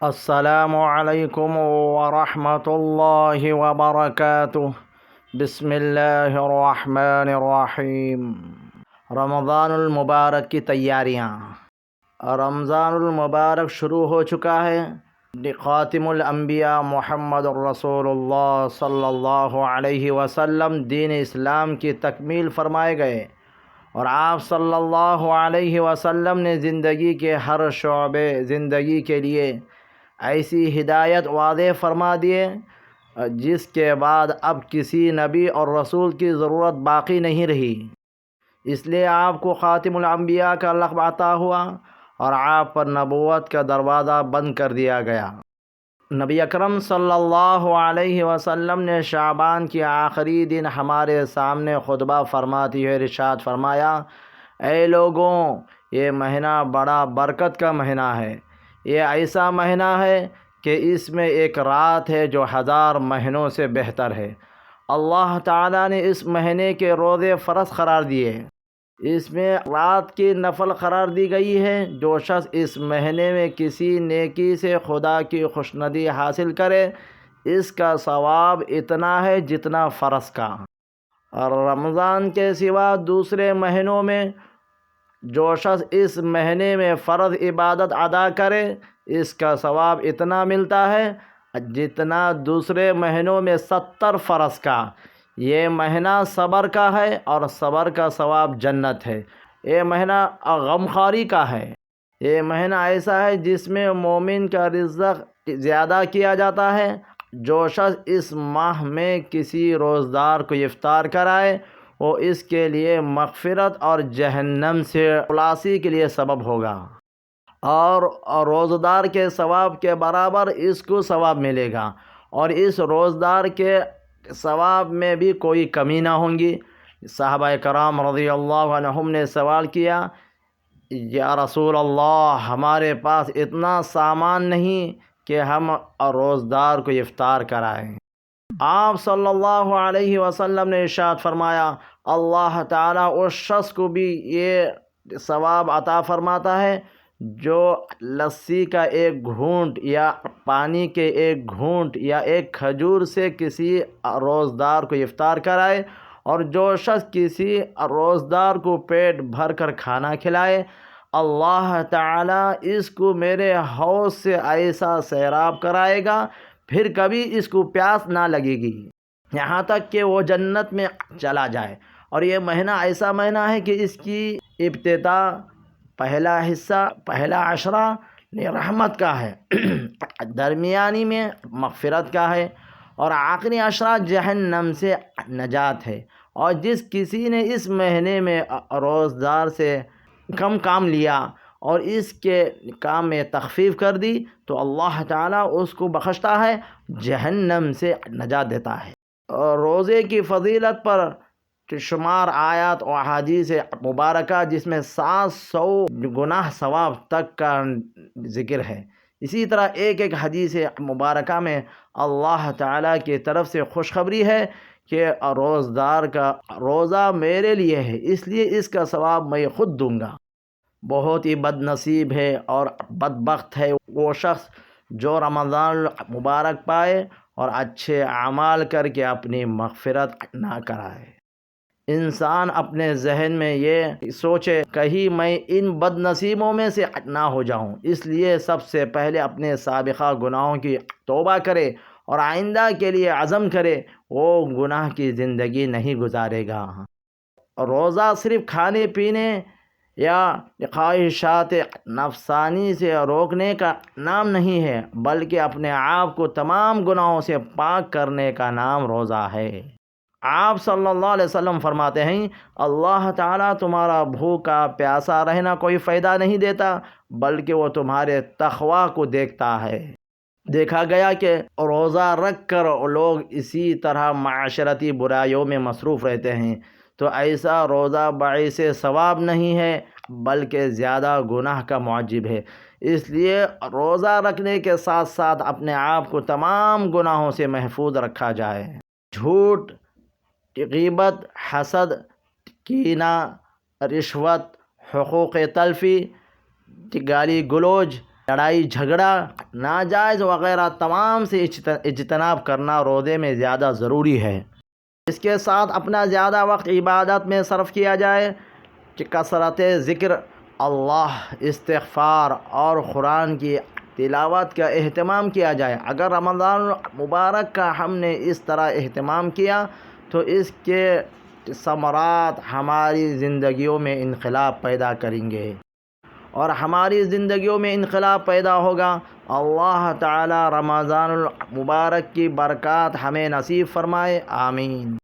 السلام علیکم ورحمۃ اللہ وبرکاتہ۔ بسم اللہ الرحمن الرحیم۔ رمضان المبارک کی تیاریاں۔ رمضان المبارک شروع ہو چکا ہے۔ خاتم الانبیاء محمد الرسول اللہ صلی اللہ علیہ وسلم دین اسلام کی تکمیل فرمائے گئے، اور آپ صلی اللہ علیہ وسلم نے زندگی کے ہر شعبے زندگی کے لیے ایسی ہدایت واضح فرما دیے جس کے بعد اب کسی نبی اور رسول کی ضرورت باقی نہیں رہی۔ اس لیے آپ کو خاتم الانبیاء کا لقب عطا ہوا اور آپ پر نبوت کا دروازہ بند کر دیا گیا۔ نبی اکرم صلی اللہ علیہ وسلم نے شعبان کے آخری دن ہمارے سامنے خطبہ فرماتے ہوئے ارشاد فرمایا، اے لوگوں، یہ مہینہ بڑا برکت کا مہینہ ہے۔ یہ ایسا مہینہ ہے کہ اس میں ایک رات ہے جو 1000 مہینوں سے بہتر ہے۔ اللہ تعالیٰ نے اس مہینے کے روزے فرض قرار دیے، اس میں رات کی نفل قرار دی گئی ہے۔ جو شخص اس مہینے میں کسی نیکی سے خدا کی خوشنودی حاصل کرے، اس کا ثواب اتنا ہے جتنا فرض کا۔ اور رمضان کے سوا دوسرے مہینوں میں جو شخص اس مہینے میں فرض عبادت ادا کرے، اس کا ثواب اتنا ملتا ہے جتنا دوسرے مہینوں میں 70 فرض کا۔ یہ مہینہ صبر کا ہے، اور صبر کا ثواب جنت ہے۔ یہ مہینہ غمخواری کا ہے۔ یہ مہینہ ایسا ہے جس میں مومن کا رزق زیادہ کیا جاتا ہے۔ جو شخص اس ماہ میں کسی روزدار کو افطار کرائے، وہ اس کے لیے مغفرت اور جہنم سے خلاصی کے لیے سبب ہوگا، اور روزدار کے ثواب کے برابر اس کو ثواب ملے گا، اور اس روزدار کے ثواب میں بھی کوئی کمی نہ ہوں گی۔ صحابہ کرام رضی اللہ عنہم نے سوال کیا، یا رسول اللہ، ہمارے پاس اتنا سامان نہیں کہ ہم روزدار کو افطار کرائیں۔ آپ صلی اللہ علیہ وسلم نے ارشاد فرمایا، اللہ تعالیٰ اس شخص کو بھی یہ ثواب عطا فرماتا ہے جو لسی کا ایک گھونٹ، یا پانی کے ایک گھونٹ، یا ایک کھجور سے کسی روزدار کو افطار کرائے، اور جو شخص کسی روزدار کو پیٹ بھر کر کھانا کھلائے، اللہ تعالیٰ اس کو میرے حوض سے ایسا سیراب کرائے گا، پھر کبھی اس کو پیاس نہ لگے گی، یہاں تک کہ وہ جنت میں چلا جائے۔ اور یہ مہینہ ایسا مہینہ ہے کہ اس کی ابتدا، پہلا حصہ، پہلا عشرہ رحمت کا ہے، درمیانی میں مغفرت کا ہے، اور آخری عشرہ جہنم سے نجات ہے۔ اور جس کسی نے اس مہینے میں روزدار سے کم کام لیا اور اس کے کام میں تخفیف کر دی، تو اللہ تعالیٰ اس کو بخشتا ہے، جہنم سے نجات دیتا ہے۔ اور روزے کی فضیلت پر شمار آیات و احادیث مبارکہ جس میں 700 گناہ ثواب تک کا ذکر ہے۔ اسی طرح ایک ایک حدیث مبارکہ میں اللہ تعالیٰ کی طرف سے خوشخبری ہے کہ روزدار کا روزہ میرے لیے ہے، اس لیے اس کا ثواب میں خود دوں گا۔ بہت ہی بد نصیب ہے اور بدبخت ہے وہ شخص جو رمضان مبارک پائے اور اچھے اعمال کر کے اپنی مغفرت نہ کرائے۔ انسان اپنے ذہن میں یہ سوچے، کہیں میں ان بد نصیبوں میں سے نہ ہو جاؤں، اس لیے سب سے پہلے اپنے سابقہ گناہوں کی توبہ کرے اور آئندہ کے لیے عزم کرے، وہ گناہ کی زندگی نہیں گزارے گا۔ روزہ صرف کھانے پینے یا خواہشات نفسانی سے روکنے کا نام نہیں ہے، بلکہ اپنے آپ کو تمام گناہوں سے پاک کرنے کا نام روزہ ہے۔ آپ صلی اللہ علیہ وسلم فرماتے ہیں، اللہ تعالیٰ تمہارا بھوکا پیاسا رہنا کوئی فائدہ نہیں دیتا، بلکہ وہ تمہارے تقوی کو دیکھتا ہے۔ دیکھا گیا کہ روزہ رکھ کر لوگ اسی طرح معاشرتی برائیوں میں مصروف رہتے ہیں، تو ایسا روزہ باعث ثواب نہیں ہے بلکہ زیادہ گناہ کا موجب ہے۔ اس لیے روزہ رکھنے کے ساتھ ساتھ اپنے آپ کو تمام گناہوں سے محفوظ رکھا جائے۔ جھوٹ، غیبت، حسد، کینہ، رشوت، حقوق تلفی، گالی گلوچ، لڑائی جھگڑا ناجائز وغیرہ تمام سے اجتناب کرنا روزے میں زیادہ ضروری ہے۔ اس کے ساتھ اپنا زیادہ وقت عبادت میں صرف کیا جائے کہ کثرت ذکر اللہ، استغفار اور قرآن کی تلاوت کا اہتمام کیا جائے۔ اگر رمضان المبارک کا ہم نے اس طرح اہتمام کیا تو اس کے ثمرات ہماری زندگیوں میں انقلاب پیدا کریں گے، اور ہماری زندگیوں میں انقلاب پیدا ہوگا۔ اللہ تعالی رمضان المبارک کی برکات ہمیں نصیب فرمائے، آمین۔